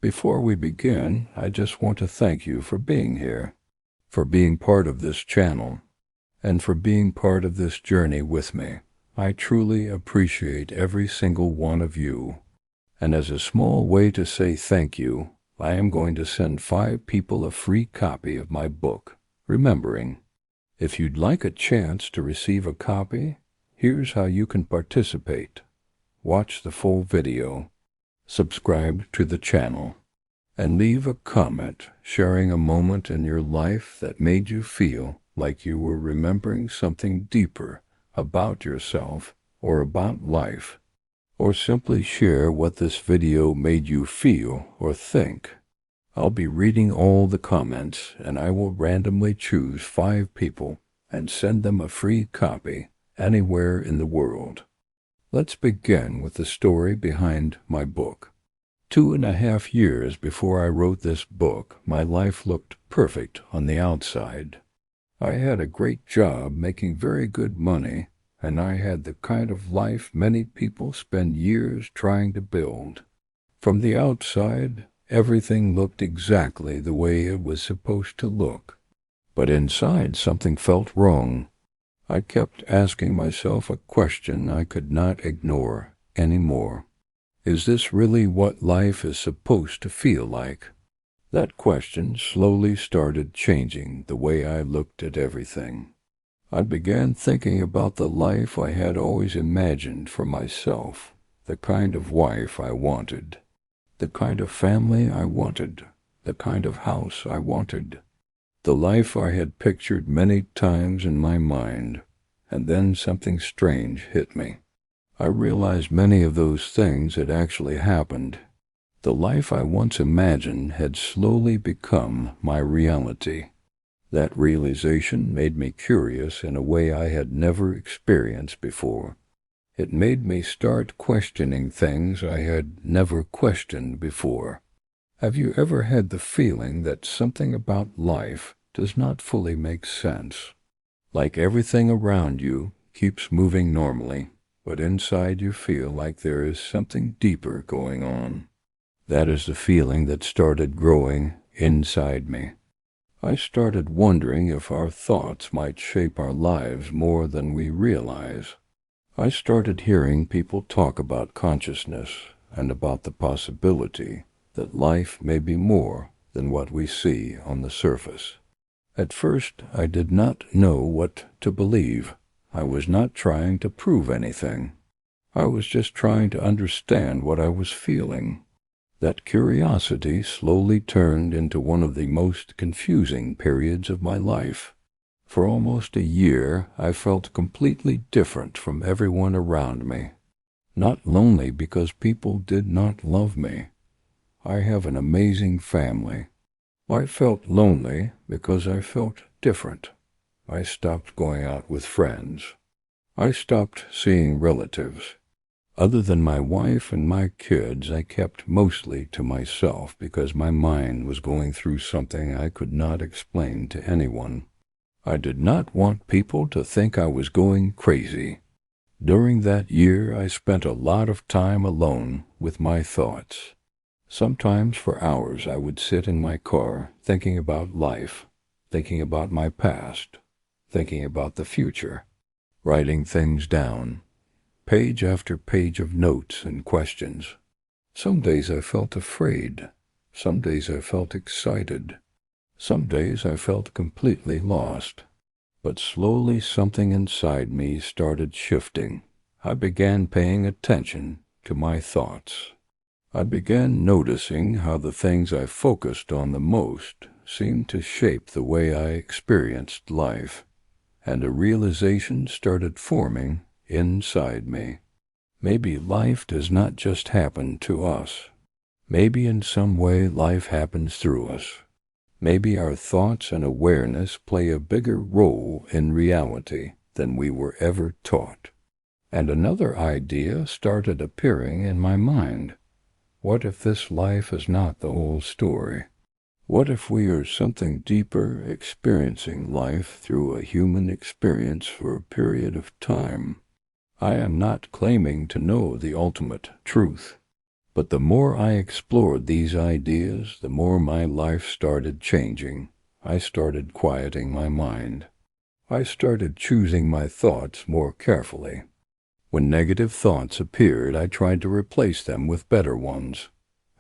Before we begin, I just want to thank you for being here, for being part of this channel, and for being part of this journey with me. I truly appreciate every single one of you. And as a small way to say thank you, I am going to send 5 people a free copy of my book, Remembering. If you'd like a chance to receive a copy, here's how you can participate. Watch the full video, subscribe to the channel, and leave a comment sharing a moment in your life that made you feel like you were remembering something deeper about yourself or about life, or simply share what this video made you feel or think. I'll be reading all the comments, and I will randomly choose 5 people and send them a free copy anywhere in the world. Let's begin with the story behind my book. 2.5 years before I wrote this book, my life looked perfect on the outside. I had a great job making very good money, and I had the kind of life many people spend years trying to build. From the outside, everything looked exactly the way it was supposed to look. But inside, something felt wrong. I kept asking myself a question I could not ignore anymore. Is this really what life is supposed to feel like? That question slowly started changing the way I looked at everything. I began thinking about the life I had always imagined for myself, the kind of wife I wanted, the kind of family I wanted, the kind of house I wanted, the life I had pictured many times in my mind, and then something strange hit me. I realized many of those things had actually happened. The life I once imagined had slowly become my reality. That realization made me curious in a way I had never experienced before. It made me start questioning things I had never questioned before. Have you ever had the feeling that something about life does not fully make sense? Like everything around you keeps moving normally, but inside you feel like there is something deeper going on. That is the feeling that started growing inside me. I started wondering if our thoughts might shape our lives more than we realize. I started hearing people talk about consciousness and about the possibility that life may be more than what we see on the surface. At first, I did not know what to believe. I was not trying to prove anything. I was just trying to understand what I was feeling. That curiosity slowly turned into one of the most confusing periods of my life. For almost a year, I felt completely different from everyone around me. Not lonely because people did not love me. I have an amazing family. I felt lonely because I felt different. I stopped going out with friends. I stopped seeing relatives. Other than my wife and my kids, I kept mostly to myself because my mind was going through something I could not explain to anyone. I did not want people to think I was going crazy. During that year, I spent a lot of time alone with my thoughts. Sometimes for hours I would sit in my car thinking about life, thinking about my past, thinking about the future, writing things down. Page after page of notes and questions. Some days I felt afraid. Some days I felt excited. Some days I felt completely lost. But slowly something inside me started shifting. I began paying attention to my thoughts. I began noticing how the things I focused on the most seemed to shape the way I experienced life, and a realization started forming inside me. Maybe life does not just happen to us. Maybe in some way life happens through us. Maybe our thoughts and awareness play a bigger role in reality than we were ever taught. And another idea started appearing in my mind. What if this life is not the whole story? What if we are something deeper, experiencing life through a human experience for a period of time? I am not claiming to know the ultimate truth. But the more I explored these ideas, the more my life started changing. I started quieting my mind. I started choosing my thoughts more carefully. When negative thoughts appeared, I tried to replace them with better ones,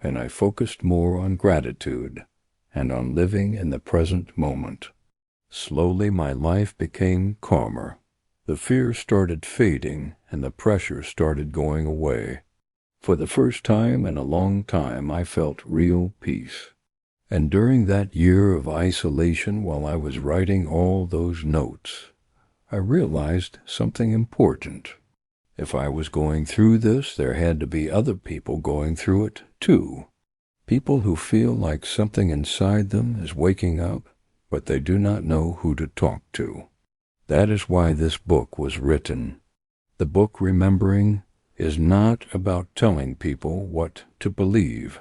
and I focused more on gratitude and on living in the present moment. Slowly my life became calmer. The fear started fading, and the pressure started going away. For the first time in a long time, I felt real peace. And during that year of isolation, while I was writing all those notes, I realized something important. If I was going through this, there had to be other people going through it too. People who feel like something inside them is waking up, but they do not know who to talk to. That is why this book was written. The book, Remembering, is not about telling people what to believe.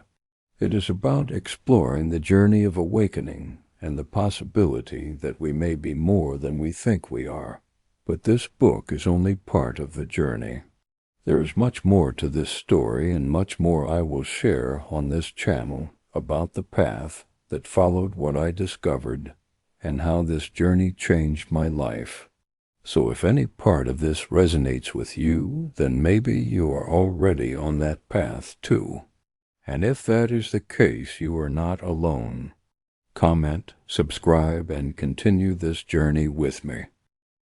It is about exploring the journey of awakening and the possibility that we may be more than we think we are. But this book is only part of the journey. There is much more to this story, and much more I will share on this channel about the path that followed what I discovered and how this journey changed my life. So if any part of this resonates with you, then maybe you are already on that path too. And if that is the case, you are not alone. Comment, subscribe, and continue this journey with me.